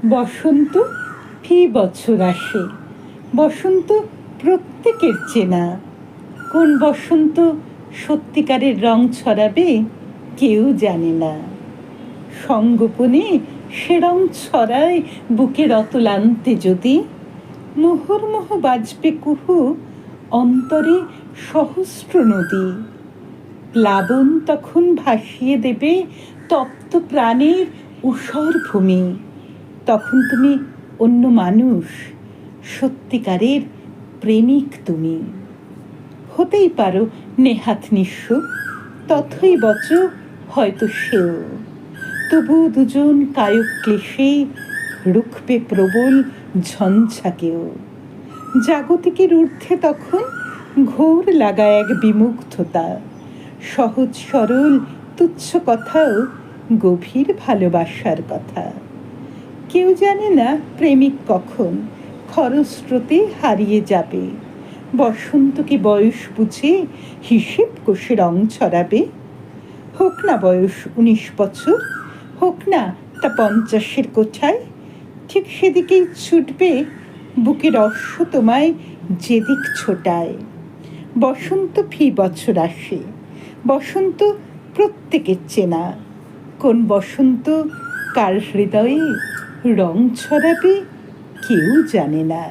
বসন্ত ফি বছর আসে, বসন্ত প্রত্যেকের চেনা। কোন বসন্ত সত্যিকারের রং ছড়াবে কেউ জানে না। সঙ্গোপনে সে রং ছড়ায় বুকের অতলান্তে যদি। মুহুর্মুহু বাজবে কুহু, অন্তরে সহস্র নদী। প্লাবন তখন ভাসিয়ে দেবে তপ্ত প্রাণের ঊষর ভূমি। তখন তুমি অন্য মানুষ, সত্যিকারের প্রেমিক তুমি। হতেই পারো নেহাত নিঃস্ব, তথই বচ হয়তো সেও। তবু দুজন কায়ক ক্লেশে রুখবে প্রবল ঝঞ্ঝাকেও। জাগতিকের ঊর্ধ্বে তখন ঘোর লাগায় এক বিমুগ্ধতা। সহজ সরল তুচ্ছ কথাও গভীর ভালোবাসার কথা। কেউ জানে না প্রেমিক কখন খরস্রোতে হারিয়ে যাবে। বসন্ত কি বয়স বুঝে হিসেব কষে রং ছড়াবে? হোক না বয়স 19 বছর, হোক না তা 50-এর কোঠায়, ঠিক সেদিকেই ছুটবে বুকের অশ্ব তোমায় যেদিক ছোটায়। বসন্ত ফি বছর আসে, বসন্ত প্রত্যেকের চেনা। কোন বসন্ত কার হৃদয়ে রং ছড়াবে কেউ জানে না।